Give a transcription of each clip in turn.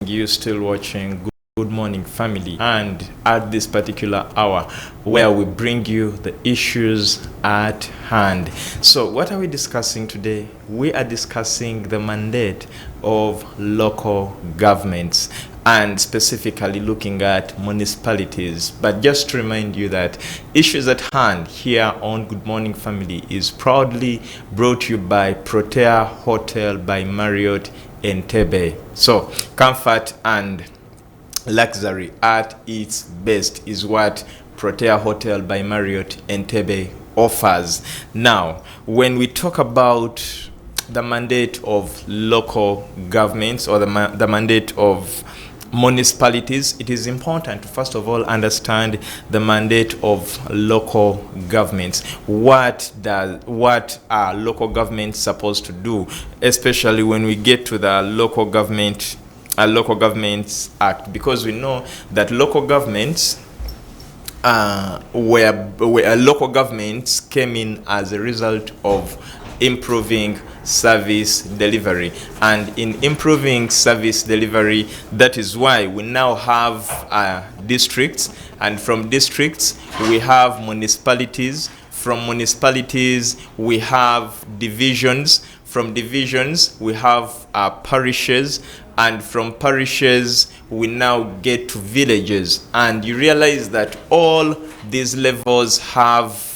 You still watching Good Morning Family, and at this particular hour where we bring you the issues at hand. So what are we discussing today? We are discussing the mandate of local governments, and specifically looking at municipalities. But just to remind you that issues at hand here on Good Morning Family is proudly brought to you by Protea Hotel by Marriott Entebbe. So comfort and luxury at its best is what Protea Hotel by Marriott Entebbe offers. Now, when we talk about the mandate of local governments, or the mandate of municipalities, it is important to first of all understand the mandate of local governments. What are local governments supposed to do, especially when we get to the Local Governments Act, because we know that local governments where local governments came in as a result of improving service delivery, and in improving service delivery, that is why we now have districts, and from districts we have municipalities, from municipalities we have divisions, from divisions we have parishes, and from parishes we now get to villages. And you realize that all these levels have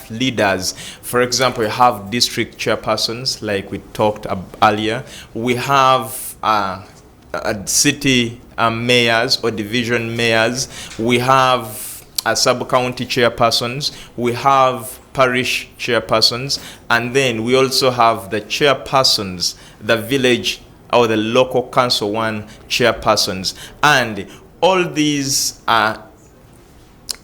leaders. For example, you have district chairpersons, like we talked earlier. We have city mayors or division mayors. We have sub-county chairpersons. We have parish chairpersons, and then we also have the chairpersons, the village or the local council one chairpersons, and all these are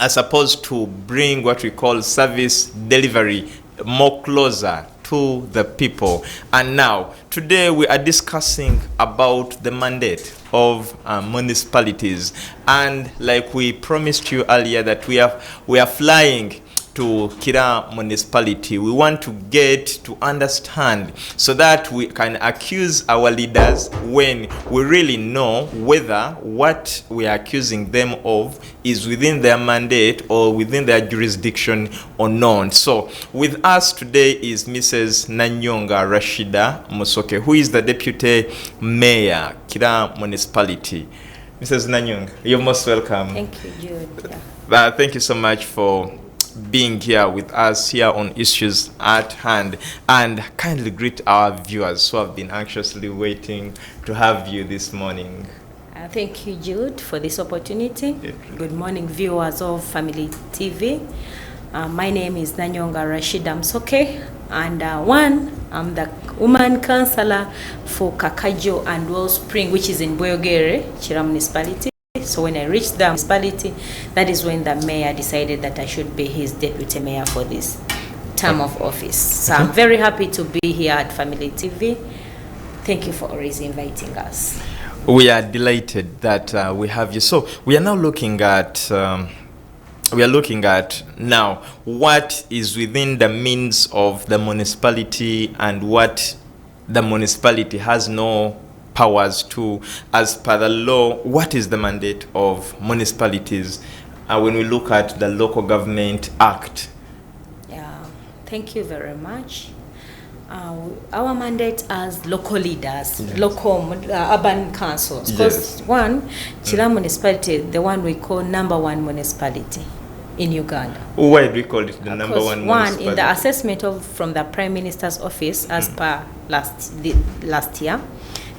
supposed to bring what we call service delivery more closer to the people. And now today we are discussing about the mandate of municipalities, and like we promised you earlier that we are flying to Kira municipality. We want to get to understand so that we can accuse our leaders when we really know whether what we are accusing them of is within their mandate or within their jurisdiction or not. So with us today is Mrs. Nannyonga Rashidah Musoke, who is the Deputy Mayor, Kira Municipality. Mrs. Nannyonga, you're most welcome. Thank you, Jude. Thank you so much for being here with us here on Issues at Hand, and kindly greet our viewers who have been anxiously waiting to have you this morning. Thank you, Jude, for this opportunity. Good morning, viewers of Family TV. My name is Nannyonga Rashidah Musoke, and I'm the woman councillor for Kakajo and Wellspring, which is in Boyogere, Kira Municipality. So when I reached the municipality, that is when the mayor decided that I should be his deputy mayor for this term of office. So I'm very happy to be here at Family TV. Thank you for always inviting us. We are delighted that we have you. So we are now looking at now what is within the means of the municipality and what the municipality has no powers to, as per the law. What is the mandate of municipalities when we look at the Local Government Act? Yeah, thank you very much. Our mandate as local leaders, yes. Local urban councils, because yes. Kira Municipality, the one we call number 1 municipality in Uganda. Why do we call it the number 1 municipality? In the assessment from the Prime Minister's office as per last year,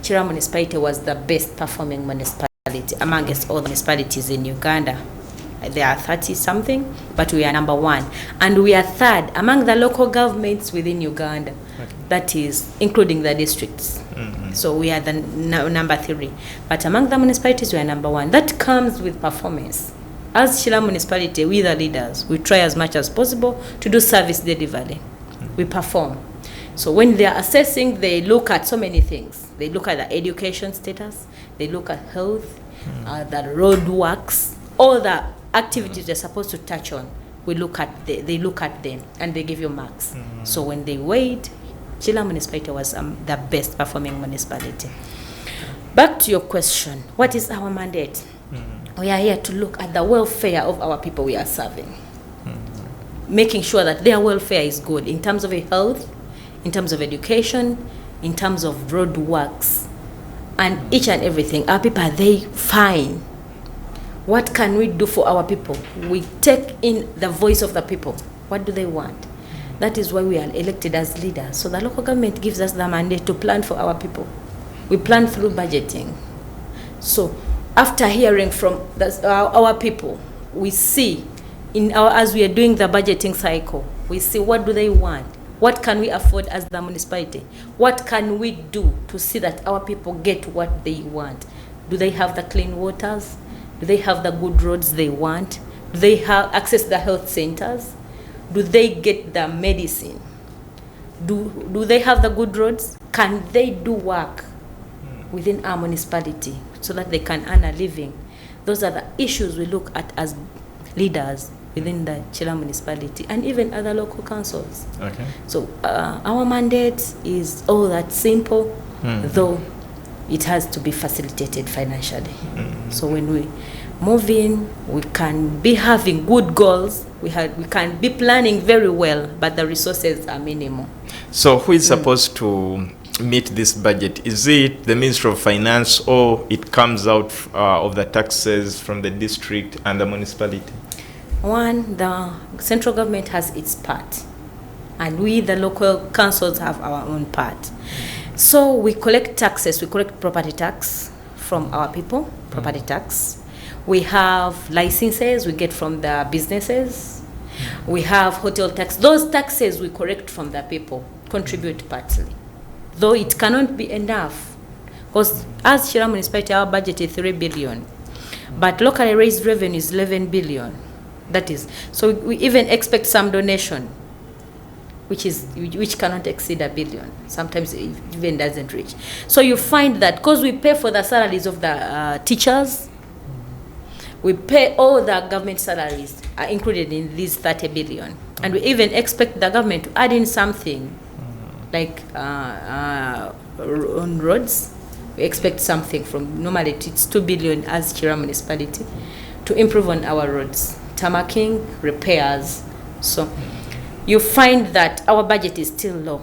Kira Municipality was the best performing municipality amongst all the municipalities in Uganda. There are 30 something, but we are number 1, and we are 3rd among the local governments within Uganda. Okay. That is including the districts. Mm-hmm. So we are the number 3, but among the municipalities we are number 1. That comes with performance. As Kira Municipality, we the leaders, we try as much as possible to do service delivery. Mm-hmm. We perform. So when they are assessing, they look at so many things. They look at the education status, they look at health, the road works, all the activities they're supposed to touch on. They look at them and they give you marks. So when they weighed, Kira Municipality was the best performing municipality. Back to your question, what is our mandate? We are here to look at the welfare of our people we are serving. Making sure that their welfare is good in terms of health, in terms of education, in terms of road works, and each and everything. Our people, are they fine? What can we do for our people? We take in the voice of the people. What do they want? That is why we are elected as leaders. So the local government gives us the mandate to plan for our people. We plan through budgeting. So after hearing from our people, we see as we are doing the budgeting cycle, we see what do they want, what can we afford as the municipality, what can we do to see that our people get what they want. Do they have the clean waters? Do they have the good roads they want? Do they have access to the health centers? Do they get the medicine? Do they have the good roads? Can they do work within our municipality so that they can earn a living? Those are the issues we look at as leaders within the Chira municipality and even other local councils. Okay. So our mandate is all that simple, though it has to be facilitated financially. So when we move in, we can be having good goals, we can be planning very well, but the resources are minimal. So who is supposed to meet this budget? Is it the Ministry of Finance, or it comes out of the taxes from the district and the municipality? One, the central government has its part, and we, the local councils, have our own part. So we collect taxes, we collect property tax from our people, property tax. We have licenses we get from the businesses. We have hotel tax. Those taxes we collect from the people, contribute partly. Though it cannot be enough, because as Chira municipality, our budget is 3 billion, but locally raised revenue is 11 billion. That is, so we even expect some donation, which cannot exceed $1 billion. Sometimes it even doesn't reach. So you find that because we pay for the salaries of the teachers, we pay all the government salaries are included in these 30 billion, and we even expect the government to add in something, like on roads. We expect something from, normally it's 2 billion as Chira municipality, to improve on our roads. Tamacking, repairs. So you find that our budget is still low,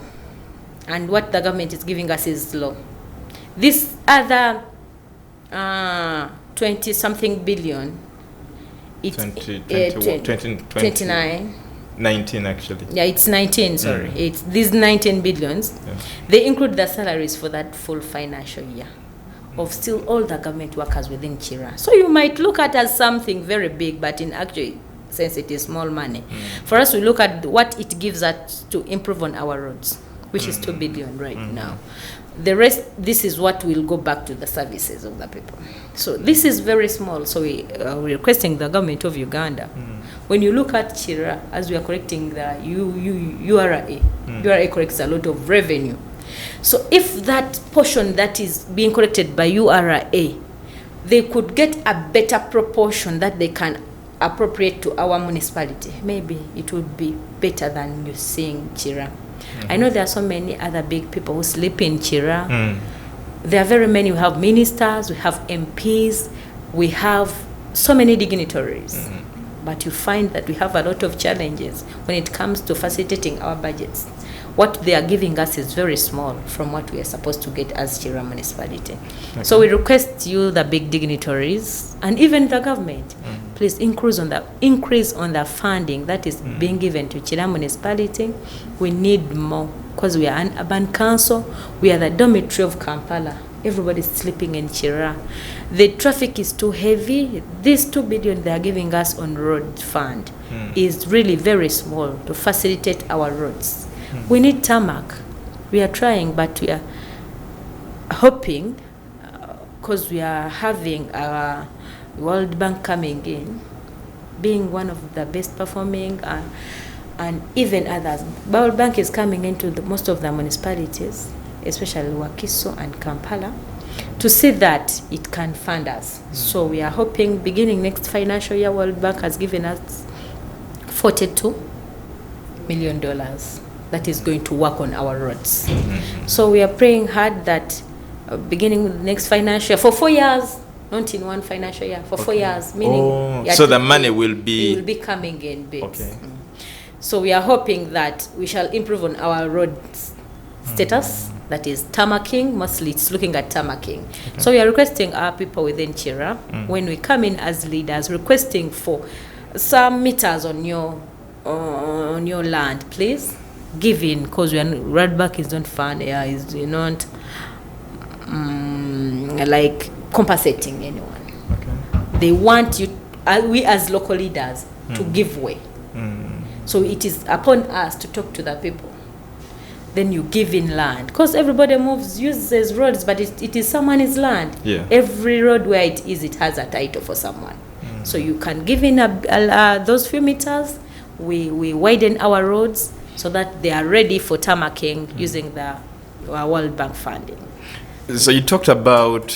and what the government is giving us is low. This other 20-something billion, it's 29. 19 actually. Yeah, it's 19, sorry. It's these 19 billions. Yeah. They include the salaries for that full financial year of still all the government workers within Chira. So you might look at as something very big, but in actual sense it is small money. For us, we look at what it gives us to improve on our roads, which is 2 billion right now. The rest, this is what will go back to the services of the people. So this is very small. So we're requesting the government of Uganda, when you look at Chira, as we are collecting the URA, URA collects a lot of revenue. So if that portion that is being collected by URA, they could get a better proportion that they can appropriate to our municipality, maybe it would be better than you seeing Chira. I know there are so many other big people who sleep in Chira. There are very many. We have ministers, we have MPs, we have so many dignitaries. But you find that we have a lot of challenges when it comes to facilitating our budgets. What they are giving us is very small from what we are supposed to get as Chira municipality. Okay. So we request you, the big dignitaries, and even the government, please increase on the funding that is being given to Chira municipality. We need more, because we are an urban council. We are the dormitory of Kampala. Everybody is sleeping in Chira. The traffic is too heavy. This 2 billion they are giving us on road fund is really very small to facilitate our roads. We need tarmac. We are trying, but we are hoping, because we are having our World Bank coming in, being one of the best performing, and even others. World Bank is coming into most of the municipalities, especially Wakiso and Kampala, to see that it can fund us. So we are hoping beginning next financial year, World Bank has given us $42 million that is going to work on our roads. So we are praying hard that beginning with the next financial year for 4 years, not in one financial year, for 4 years. Meaning, so the money will be coming in bits. Okay. So we are hoping that we shall improve on our road status. That is tarmacking. Mostly, it's looking at tarmacking. Okay. So we are requesting our people within Chira, when we come in as leaders, requesting for some meters on your land, please. Give in, because road back is not fun. Yeah, is not like compensating anyone. Okay. They want you, we as local leaders, to give way. So it is upon us to talk to the people. Then you give in land, because everybody uses roads, but it is someone's land. Yeah. Every road where it is, it has a title for someone. So you can give in those few meters. We widen our roads so that they are ready for tarmacking using the World Bank funding. So you talked about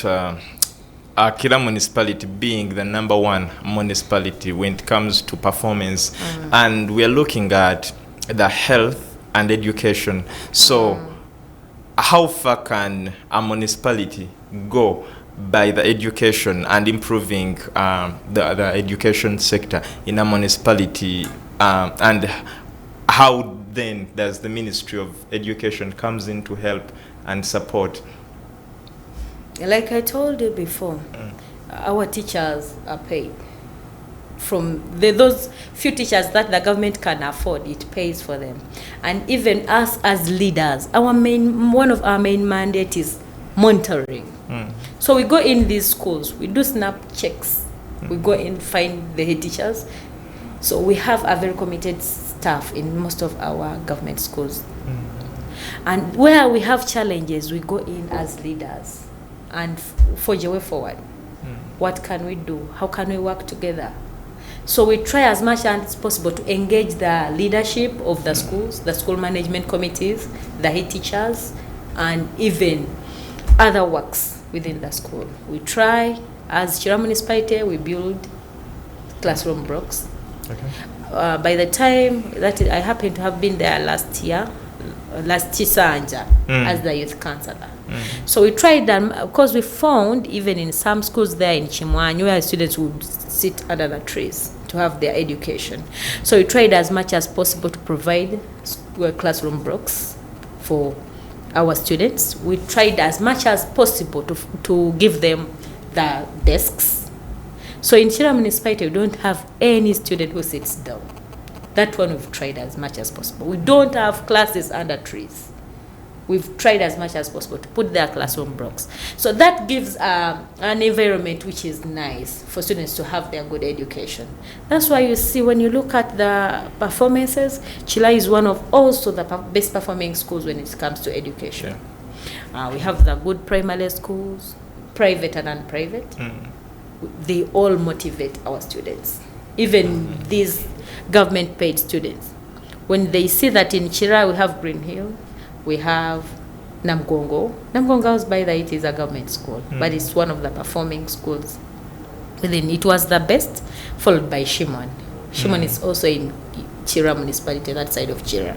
Kira Municipality being the number one municipality when it comes to performance, and we are looking at the health and education. So how far can a municipality go by the education and improving the education sector in a municipality, and how then does the Ministry of Education comes in to help and support? Like I told you before, our teachers are paid. From those few teachers that the government can afford, it pays for them. And even us as leaders, one of our main mandate is monitoring. So we go in these schools, we do snap checks. We go and find the head teachers. So we have a very committed staff in most of our government schools. And where we have challenges, we go in as leaders and forge a way forward. What can we do? How can we work together? So we try as much as possible to engage the leadership of the schools, the school management committees, the head teachers, and even other works within the school. We try, as Chira Municipality, we build classroom blocks. Okay. By the time that I happened to have been there last Chisanja, as the youth councillor. So we tried that, because we found even in some schools there in Chimwanyi where students would sit under the trees to have their education. So we tried as much as possible to provide classroom blocks for our students. We tried as much as possible to give them the desks. So in Chira Municipality, we don't have any student who sits down. That one we've tried as much as possible. We don't have classes under trees. We've tried as much as possible to put their classroom blocks. So that gives an environment which is nice for students to have their good education. That's why you see when you look at the performances, Chila is one of also the best performing schools when it comes to education. We have the good primary schools, private and non-private. They all motivate our students. Even these government paid students. When they see that in Chira we have Green Hill, we have Namgongo. Namgongo House, by the way, it is a government school, but it's one of the performing schools. Within it was the best, followed by Shimon. Shimon is also in Chira Municipality, that side of Chira.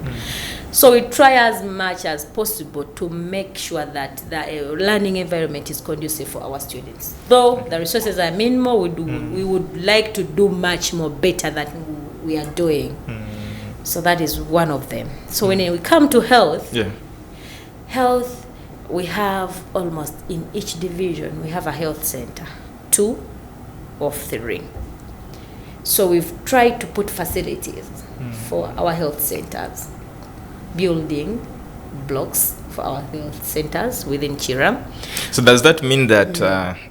So we try as much as possible to make sure that the learning environment is conducive for our students. Though the resources are minimal, we would like to do much more better than we are doing. So that is one of them. So when we come to health, health, we have almost in each division, we have a health center, 2 or 3. So we've tried to put facilities for our health centers, building blocks for our health centers within Chira. So does that mean that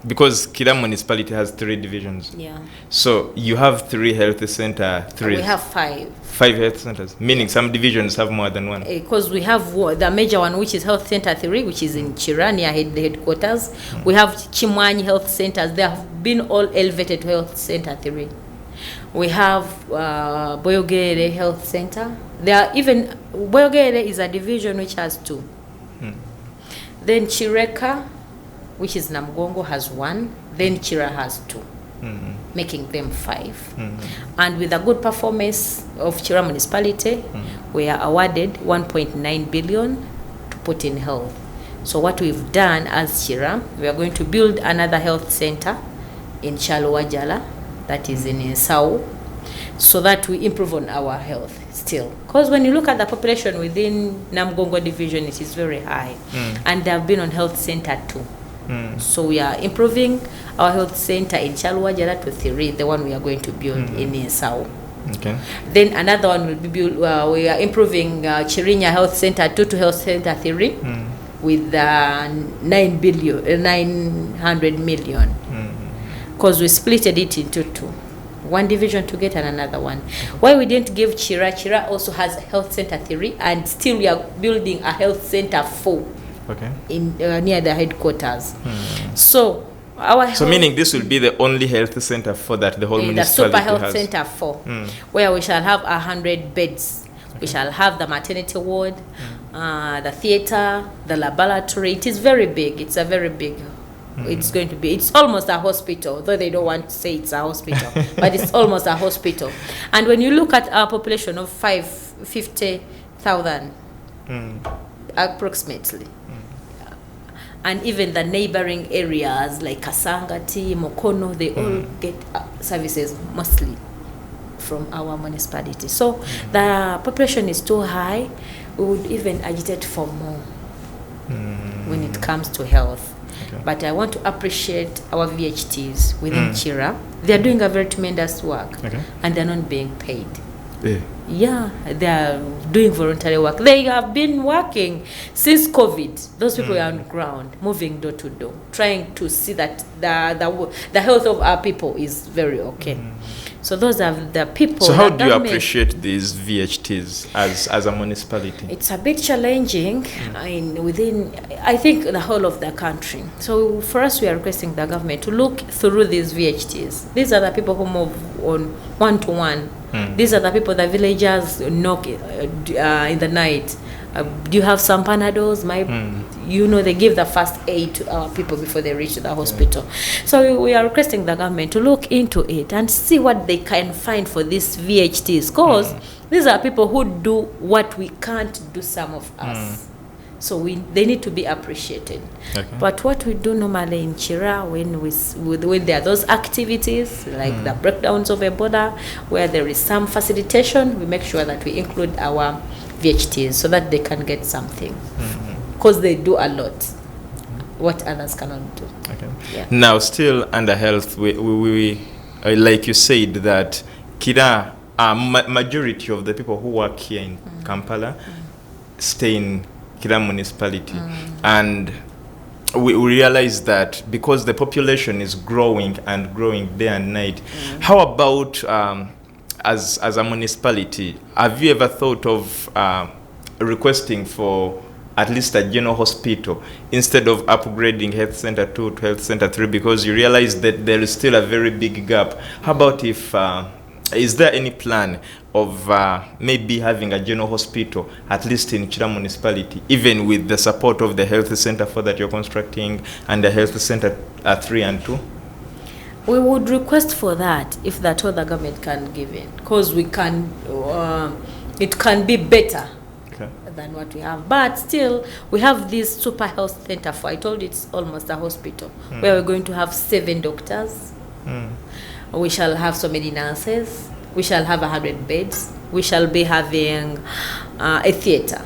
because Chira Municipality has 3 divisions, so you have 3 health centers? We have 5. 5 health centers, meaning some divisions have more than one? Because we have the major one, which is Health Center 3, which is in Chira, near the headquarters. We have Chimwanyi Health Centers. They have been all elevated to Health Center 3. We have Boyogere Health Center. There are even, Boyogere is a division which has 2. Then Chireka, which is Namgongo, has 1. Then Chira has 2. Making them 5. And with a good performance of Chira Municipality, we are awarded 1.9 billion to put in health. So what we've done as Chira, we are going to build another health center in Chalwajala, that is in Nsau, so that we improve on our health still. Because when you look at the population within Namgongo division, it is very high. And they have been on health center too. So we are improving our health center in Chalwajala to 3, the one we are going to build in Nsau. Okay. Then another one will be built, we are improving Chirinya Health Center 2 to Health Center 3 with 900 million. Because we splitted it into 2. One division to get and another one. Why we didn't give Chira also has Health Center 3, and still we are building a Health Center 4 in near the headquarters. So meaning this will be the only health center for that the whole municipality the Super Health has. Center 4, where we shall have 100 beds. We shall have the maternity ward, the theater, the laboratory. It is very big. It's a very big. It's going to be. It's almost a hospital, though they don't want to say it's a hospital, but it's almost a hospital. And when you look at our population of 50,000, approximately. And even the neighboring areas like Kasangati, Mokono, they all get services mostly from our municipality. So the population is too high. We would even agitate for more when it comes to health. But I want to appreciate our VHTs within Chira. They are doing a very tremendous work, and they're not being paid. Yeah, they are doing voluntary work. They have been working since COVID. Those people are on ground, moving door to door, trying to see that the health of our people is very okay. So those are the people. So how do you appreciate these VHTs as a municipality? It's a bit challenging I think the whole of the country. So for us, we are requesting the government to look through these VHTs. These are the people who move on one-to-one. These are the people, the villagers knock in the night. Do you have some Panadols? They give the first aid to our people before they reach the hospital. So we are requesting the government to look into it and see what they can find for these VHTs. Because these are people who do what we can't do, some of us. So they need to be appreciated. But what we do normally in Chira, when there are those activities, like the breakdowns of Ebola, where there is some facilitation, we make sure that we include our VHTs so that they can get something. Because they do a lot, what others cannot do. Now, still under health, we like you said, that Kira, majority of the people who work here in Kampala stay in Kira municipality, and we realize that because the population is growing and growing day and night. How about as a municipality, have you ever thought of requesting for at least a general hospital instead of upgrading Health Center 2 to Health Center 3, because you realize that there is still a very big gap? How about if is there any plan of maybe having a general hospital, at least in Chira municipality, even with the support of the Health Center 4 that you're constructing and the Health Center 3 and 2? We would request for that if that's what the government can give it, because we can. It can be better than what we have, but still we have this super health center. For I told you, it's almost a hospital where we're going to have 7 doctors. We shall have so many nurses. We shall have 100 beds. We shall be having a theater,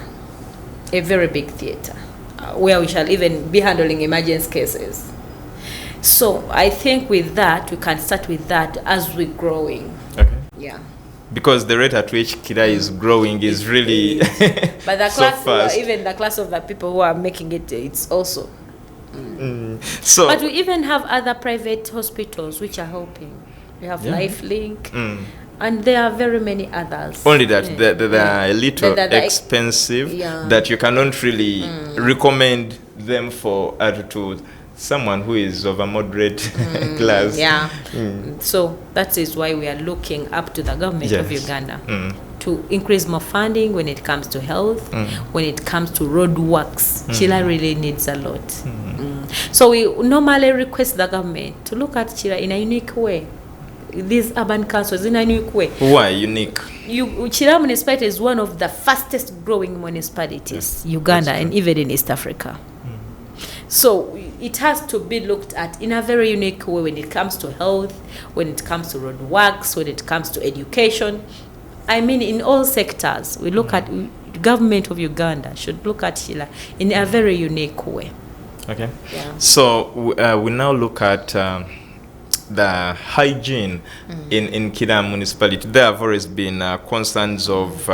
a very big theater, where we shall even be handling emergency cases. So I think with that, we can start with that as we're growing. Yeah. Because the rate at which Kira is growing is really but the so class, fast. Even the class of the people who are making it, it's also. So, but we even have other private hospitals which are helping. We have LifeLink, and there are very many others. Only that they are a little expensive, that you cannot really recommend them for to someone who is of a moderate class. So that is why we are looking up to the government of Uganda to increase more funding when it comes to health, when it comes to road works. Chira really needs a lot. So we normally request the government to look at Chira in a unique way. These urban councils in a unique way. Why unique? Chira municipality is one of the fastest growing municipalities, Uganda, and even in East Africa. So it has to be looked at in a very unique way when it comes to health, when it comes to road works, when it comes to education. I mean, in all sectors, we look at, government of Uganda should look at Chira in a very unique way. Okay. Yeah. So we now look at the hygiene in Kira municipality. There have always been concerns of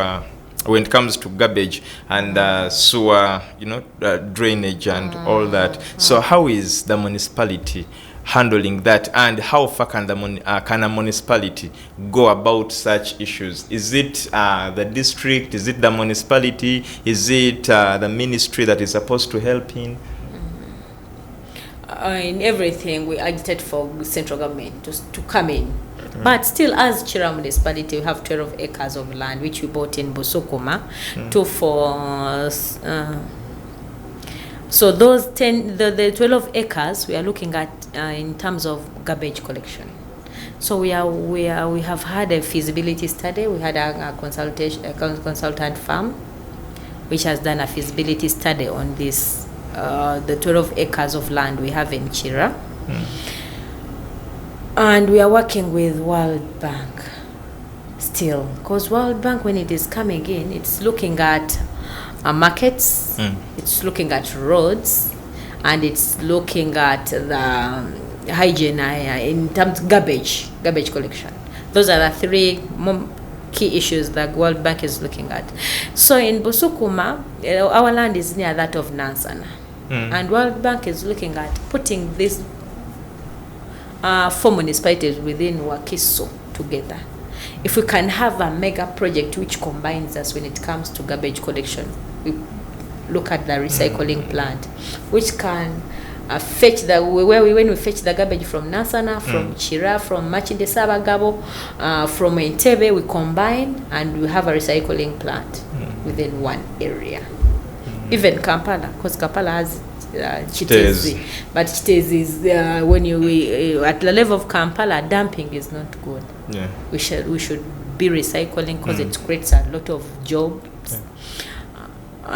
when it comes to garbage and sewer, drainage and all that. So how is the municipality handling that, and how far can a municipality go about such issues? Is it the district? Is it the municipality? Is it the ministry that is supposed to help in? In everything, we agitate for central government to come in. But still, as Chira municipality, we have 12 acres of land which we bought in Busukuma so those 10, the 12 acres we are looking at in terms of garbage collection. So we have had a feasibility study. We had a consultant firm which has done a feasibility study on this, the 12 acres of land we have in Chira. And we are working with World Bank still, because World Bank, when it is coming in, it's looking at markets, it's looking at roads, and it's looking at the hygiene in terms of garbage collection. Those are the three key issues that World Bank is looking at. So in Busukuma, our land is near that of Nansana, and World Bank is looking at putting this 4 municipalities within Wakiso together. If we can have a mega project which combines us when it comes to garbage collection, we look at the recycling plant, which can fetch when we fetch the garbage from Nasana, from Chira, from Machinde Sabagabo, from Entebbe, we combine and we have a recycling plant within one area. Even Kampala, because Kampala has Chitezi, but Chitezi is when you at the level of Kampala, dumping is not good. Yeah, we should be recycling because it creates a lot of jobs.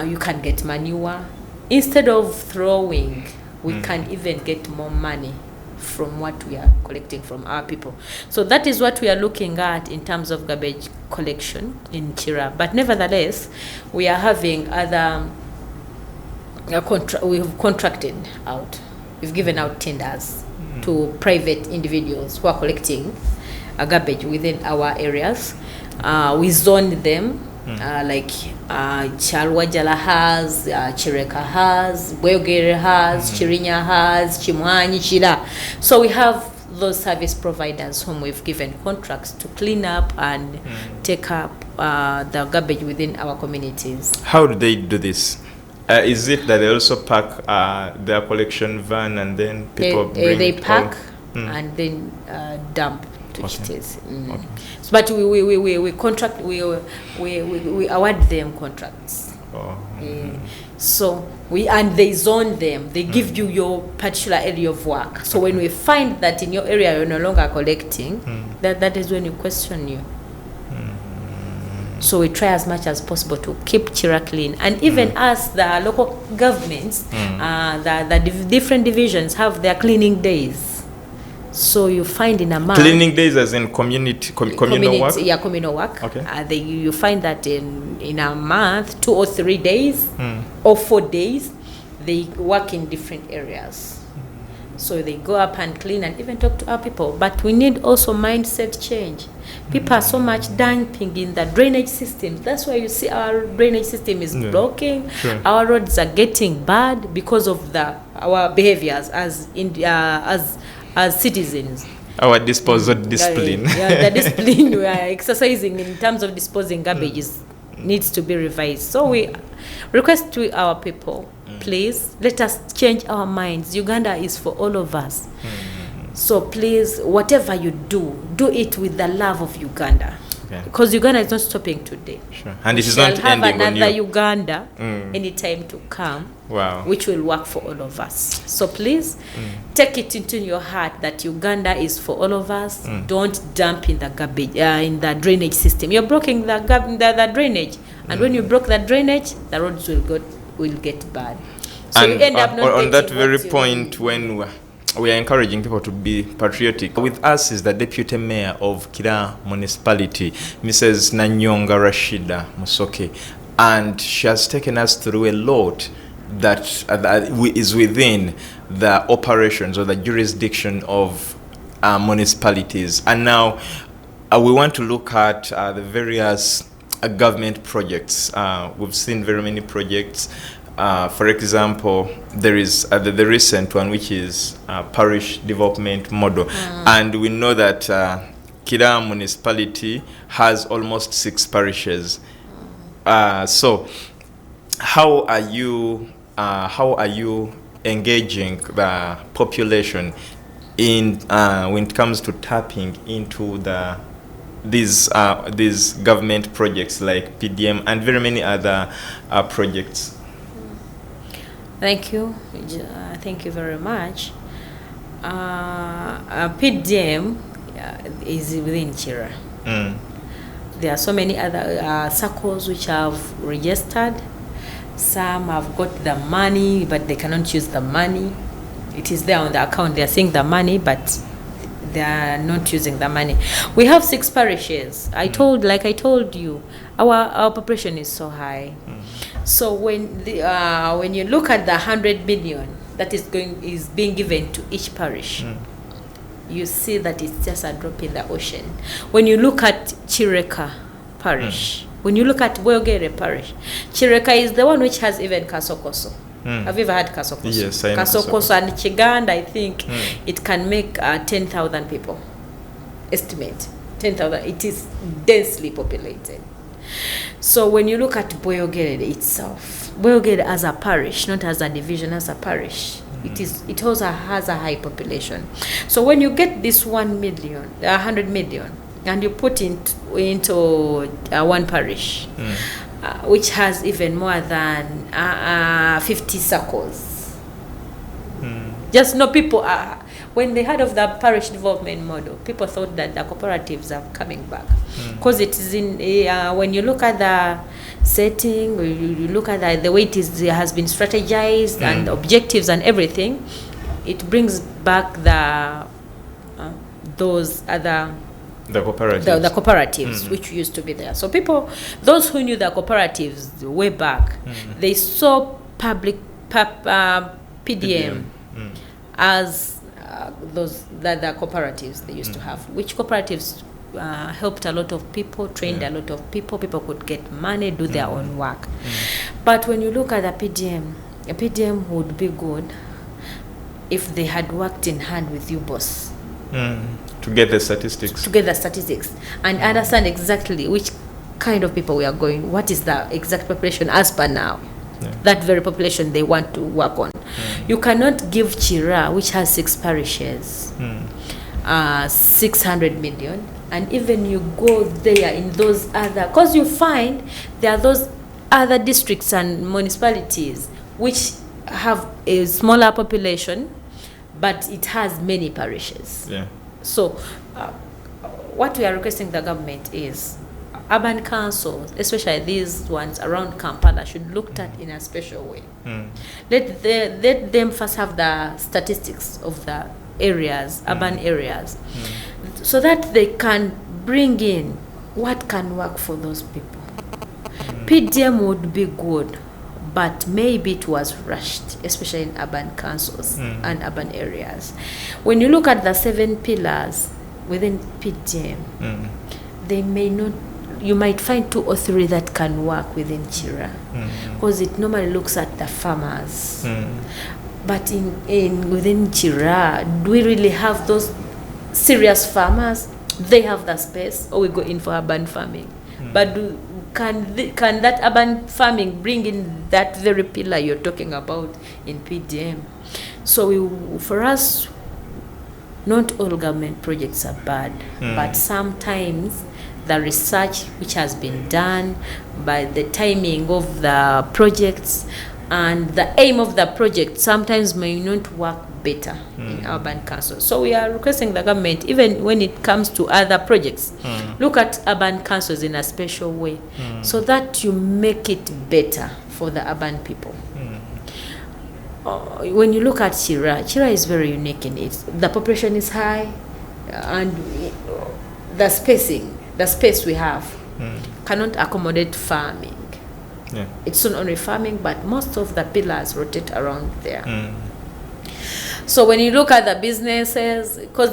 You can get manure instead of throwing. We can even get more money from what we are collecting from our people. So that is what we are looking at in terms of garbage collection in Chira. But nevertheless, we are having other. We have contracted out. We've given out tenders to private individuals who are collecting garbage within our areas. We zoned them like Chalwajala has, Chireka has, Bwegere has, Chirinya has, Chimwanyi, Chira. So we have those service providers whom we've given contracts to clean up and take up the garbage within our communities. How do they do this? Is it that they also pack their collection van and then people bring they it pack home? and then dump to Chitezi. Okay. So, but we contract, we award them contracts. So and they zone them. They give you your particular area of work. So when we find that in your area you're no longer collecting, that is when we question you. So we try as much as possible to keep Chira clean. And even as the local governments, the different divisions have their cleaning days. So you find in a month... Cleaning days as in communal work? Yeah, communal work. Okay. You find that in a month, 2 or 3 days or 4 days, they work in different areas. So they go up and clean and even talk to our people. But we need also mindset change. People are so much dumping in the drainage systems. That's why you see our drainage system is blocking. Sure. Our roads are getting bad because of our behaviors as citizens. Our disposal discipline. The discipline we are exercising in terms of disposing garbage needs to be revised. So we request to our people, please let us change our minds. Uganda is for all of us. So please, whatever you do it with the love of Uganda. Because Uganda is not stopping today. Sure. And it is not ending on you. We shall have another Uganda anytime to come. Wow. Which will work for all of us. So please, take it into your heart that Uganda is for all of us. Don't dump in the garbage, in the drainage system. You're blocking the drainage. And when you block the drainage, the roads will get bad. So you end up not on that getting very what you point, need. when we are encouraging people to be patriotic. With us is the Deputy Mayor of Kira Municipality, Mrs. Nannyonga Rashidah Musoke, and she has taken us through a lot that is within the operations or the jurisdiction of municipalities. And now we want to look at the various government projects. We've seen very many projects. For example, there is the recent one, which is parish development model. And we know that Kira Municipality has almost 6 parishes. So how are you engaging the population in when it comes to tapping into these government projects like PDM and very many other projects? Thank you. Thank you very much. PDM is within Chira. There are so many other circles which have registered. Some have got the money, but they cannot use the money. It is there on the account. They are seeing the money, but they are not using the money. We have 6 parishes. Like I told you, our population is so high. So when you look at the 100 million that is being given to each parish, you see that it's just a drop in the ocean. When you look at Chireka parish, when you look at Boyogere parish, Chireka is the one which has even Kasokoso. Have you ever had Kasokoso? Yes, I know Kasokoso and Chiganda, I think it can make 10,000 people. Estimate 10,000. It is densely populated. So when you look at Boyogere itself, Boyogere as a parish, not as a division, as a parish, it also has a high population. So when you get this 100 million, and you put it into one parish, which has even more than 50 circles. Just know people when they heard of the parish development model, people thought that the cooperatives are coming back, because it is in when you look at the setting, you look at the way it has been strategized and objectives and everything, it brings back those other the cooperatives which used to be there. So people, those who knew the cooperatives way back, they saw public PDM as the cooperatives they used to have, which cooperatives helped a lot of people, trained a lot of people. People could get money, do their own work. But when you look at the PDM, a PDM would be good if they had worked in hand with you, boss. To get the statistics. And understand exactly which kind of people we are going, what is the exact population as per now. That very population they want to work on. You cannot give Chira, which has 6 parishes, 600 million, and even you go there in those other, because you find there are those other districts and municipalities which have a smaller population, but it has many parishes. So what we are requesting the government is urban councils, especially these ones around Kampala, should look at in a special way. Let them first have the statistics of the areas, urban areas, so that they can bring in what can work for those people. PDM would be good, but maybe it was rushed, especially in urban councils and urban areas. When you look at the 7 pillars within PDM, they may not. You might find 2 or 3 that can work within Chira, because it normally looks at the farmers. But within Chira, do we really have those serious farmers? They have the space, or we go in for urban farming. But can that urban farming bring in that very pillar you're talking about in PDM? So for us, not all government projects are bad, but sometimes the research which has been done, by the timing of the projects and the aim of the project sometimes may not work better in urban councils. So we are requesting the government, even when it comes to other projects, look at urban councils in a special way, so that you make it better for the urban people. when you look at Chira is very unique in it. The population is high, and the space we have cannot accommodate farming. Yeah. It's not only farming, but most of the pillars rotate around there. So when you look at the businesses, because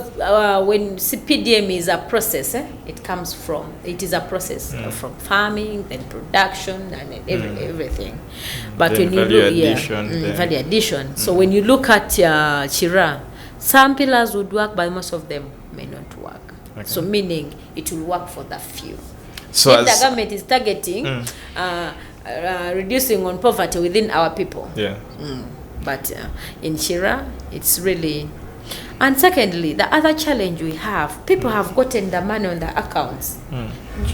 when CPDM is a process, it is a process from farming, then production, and everything. But then when you look, value addition. So when you look at Chira, some pillars would work, but most of them may not work. Okay. So meaning it will work for the few. So if the government is targeting reducing on poverty within our people. Yeah. But in Chira, it's really... And secondly, the other challenge we have, people have gotten the money on the accounts.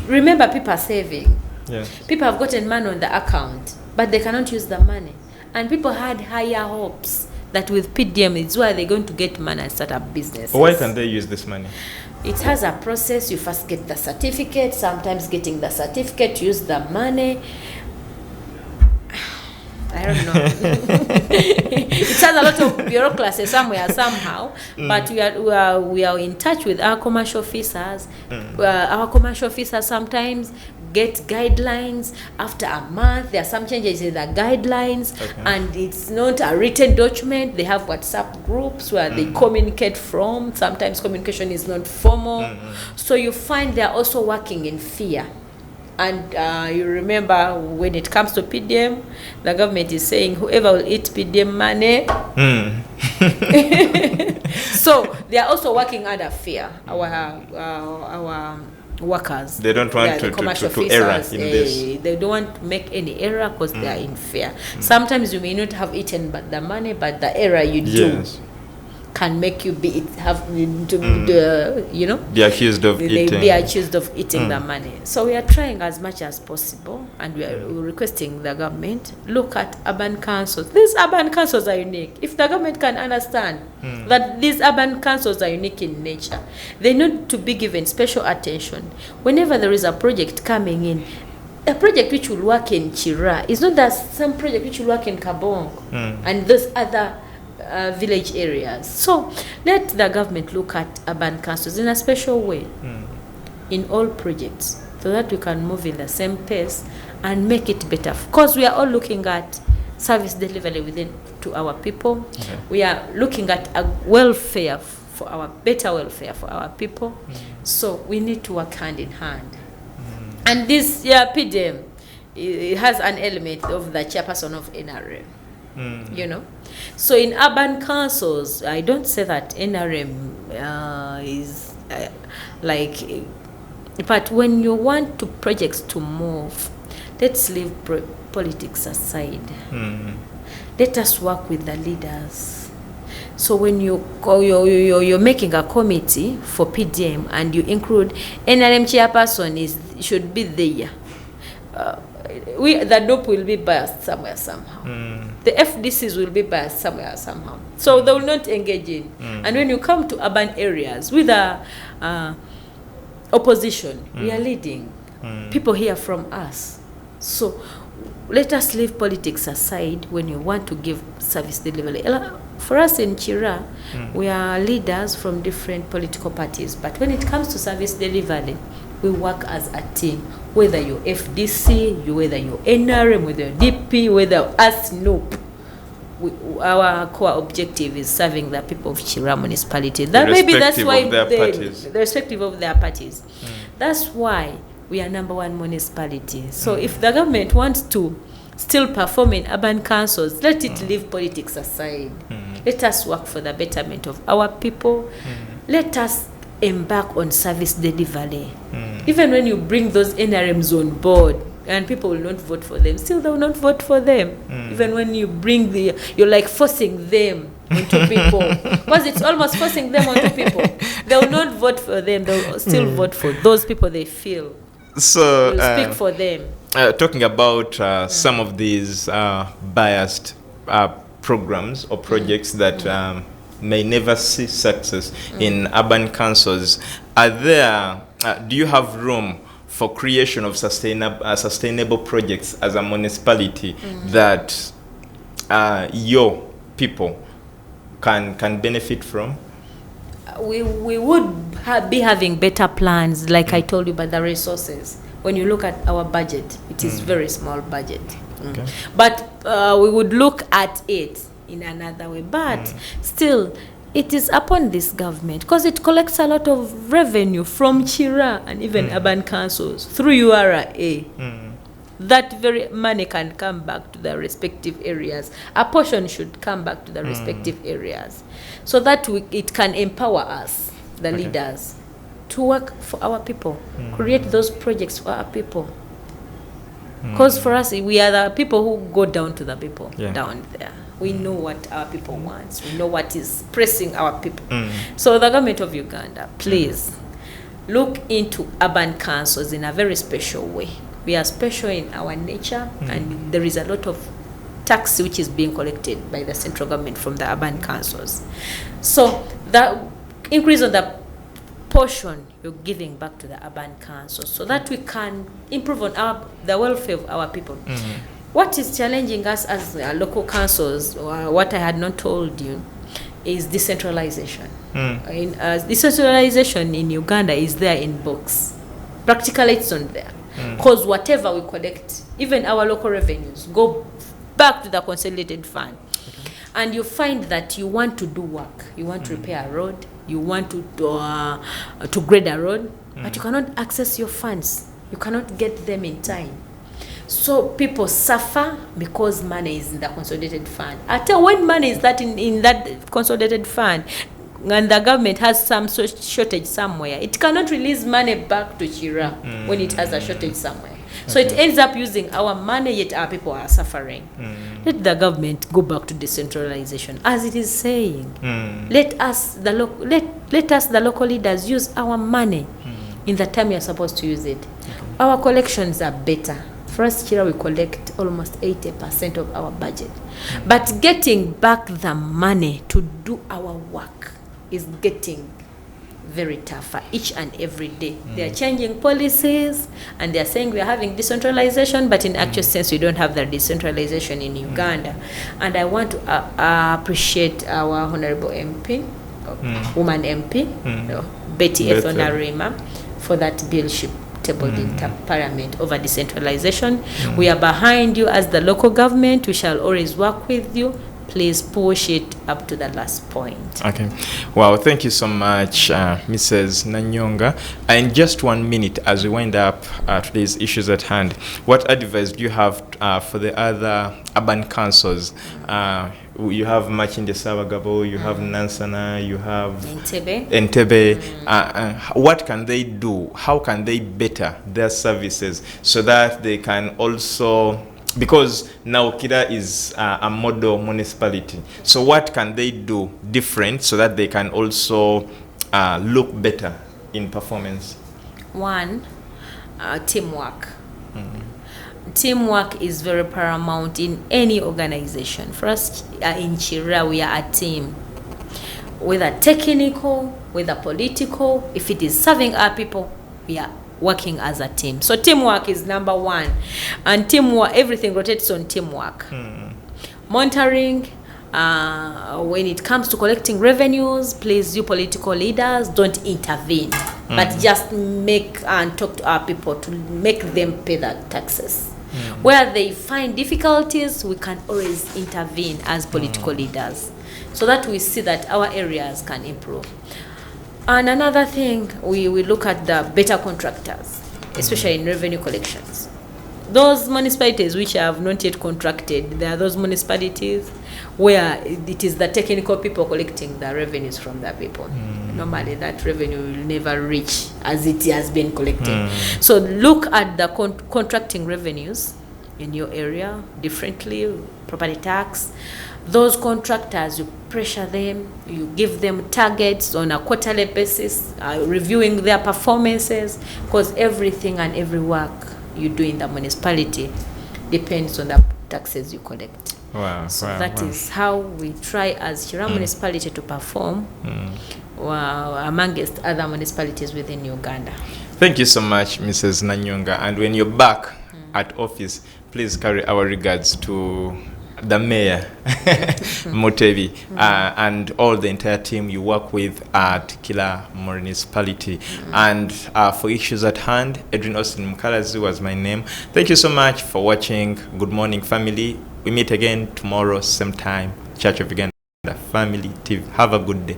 Remember, people are saving. Yes. People have gotten money on the account, but they cannot use the money. And people had higher hopes that with PDM, it's where they're going to get money and start up businesses. Why can they use this money? It has a process. You first get the certificate. Sometimes getting the certificate, use the money. I don't know. It has a lot of bureaucracy somewhere, somehow. But we are in touch with our commercial officers. Our commercial officers sometimes get guidelines. After a month, there are some changes in the guidelines, and it's not a written document. They have WhatsApp groups where they communicate from. Sometimes communication is not formal. So you find they're also working in fear. And you remember, when it comes to PDM, the government is saying whoever will eat PDM money. So they are also working under fear. Our workers. They don't want to error in this. They don't want to make any error because they are in fear. Sometimes you may not have eaten the money, but the error you do can make you be accused of eating. Be accused of eating the money. So we are trying as much as possible, and we are requesting the government look at urban councils. These urban councils are unique. If the government can understand that these urban councils are unique in nature, they need to be given special attention. Whenever there is a project coming in, a project which will work in Chira is not that some project which will work in Kabong and those other village areas. So let the government look at urban councils in a special way in all projects, so that we can move in the same pace and make it better. Because we are all looking at service delivery to our people. We are looking at a better welfare for our people. So we need to work hand in hand. And this PDM, it has an element of the chairperson of NRM. So in urban councils, I don't say that NRM is but when you want projects to move, let's leave politics aside. Let us work with the leaders. So when you're making a committee for PDM and you include NRM chairperson should be there. The DOP will be biased somewhere, somehow. The FDCs will be biased somewhere, somehow. So they will not engage in. And when you come to urban areas with the opposition, we are leading. People hear from us. So let us leave politics aside when you want to give service delivery. For us in Chira, we are leaders from different political parties. But when it comes to service delivery, we work as a team, whether you're FDC, whether you're NRM, whether you're DP, whether us NOP. Our core objective is serving the people of Chira municipality. That's why irrespective of their parties. That's why we are #1 municipality. So if the government wants to still perform in urban councils, let it leave politics aside. Let us work for the betterment of our people. Let us embark on service delivery. Even when you bring those NRMs on board and people will not vote for them, still they will not vote for them. Even when you bring you're like forcing them onto people, because it's almost forcing them onto people. They will not vote for them, they will still vote for those people they feel will speak for them. Talking about some of these biased programs or projects that may never see success in urban councils, do you have room for creation of sustainable projects as a municipality that your people can benefit from? We would be having better plans, like I told you, about the resources. When you look at our budget, it is very small budget. Okay. But we would look at it in another way. But still, it is upon this government, because it collects a lot of revenue from Chira and even urban councils through URA. That very money can come back to the respective areas. A portion should come back to the respective areas, so that it can empower us, the leaders, to work for our people, create those projects for our people. Because for us, we are the people who go down to the people down there. We know what our people want. We know what is pressing our people. So the government of Uganda, please look into urban councils in a very special way. We are special in our nature, and there is a lot of tax which is being collected by the central government from the urban councils. So the increase on the portion you're giving back to the urban councils, so that we can improve on the welfare of our people. What is challenging us as local councils, what I had not told you, is decentralization. Decentralization in Uganda is there in books. Practically it's on there. Because whatever we collect, even our local revenues, go back to the consolidated fund. And you find that you want to do work. You want to repair a road. You want to grade a road. But you cannot access your funds. You cannot get them in time. So people suffer because money is in the consolidated fund. Until when money is that in that consolidated fund, and the government has some shortage somewhere, it cannot release money back to Chira when it has a shortage somewhere. So it ends up using our money, yet our people are suffering. Let the government go back to decentralization, as it is saying. Let us, the local leaders, use our money in the time we are supposed to use it. Our collections are better. For us, Chira, we collect almost 80% of our budget. But getting back the money to do our work is getting very tougher each and every day. They are changing policies, and they are saying we are having decentralization, but in actual sense we don't have that decentralization in Uganda. And I want to appreciate our honorable MP, woman MP, Betty Ethonarima, for that bill she tabled in Parliament over decentralization. We are behind you as the local government. We shall always work with you. Please push it up to the last point. Okay. Wow, thank you so much, Mrs. Nannyonga. In just 1 minute, as we wind up today's issues at hand, what advice do you have for the other urban councils? You have Machinde Sabagabo, you have Nansana, you have Entebbe. What can they do? How can they better their services so that they can also, because now Kira is a model municipality, so what can they do different so that they can also look better in performance? One, teamwork. Teamwork is very paramount in any organization. For us in Chira, we are a team. Whether technical, whether political, if it is serving our people, we are working as a team. So teamwork is number one. And teamwork, everything rotates on teamwork. Monitoring, when it comes to collecting revenues, please, you political leaders, don't intervene. But just make and talk to our people to make them pay the taxes. Where they find difficulties, we can always intervene as political leaders, so that we see that our areas can improve. And another thing, we look at the better contractors, especially in revenue collections. Those municipalities which have not yet contracted, there are those municipalities where it is the technical people collecting the revenues from the people. Normally that revenue will never reach as it has been collected. So look at the contracting revenues in your area differently, property tax. Those contractors, you pressure them, you give them targets on a quarterly basis, reviewing their performances, because everything and every work you do in the municipality depends on the taxes you collect. So that is how we try as Chira Municipality to perform amongst other municipalities within Uganda. Thank you so much, Mrs. Nannyonga. And when you're back at office, please carry our regards to the mayor, Mutebi, and all the entire team you work with at Kila Municipality. And for issues at hand, Edwin Austin Mukalazi was my name. Thank you so much for watching Good Morning Family. We meet again tomorrow, same time. Church of Uganda Family TV. Have a good day.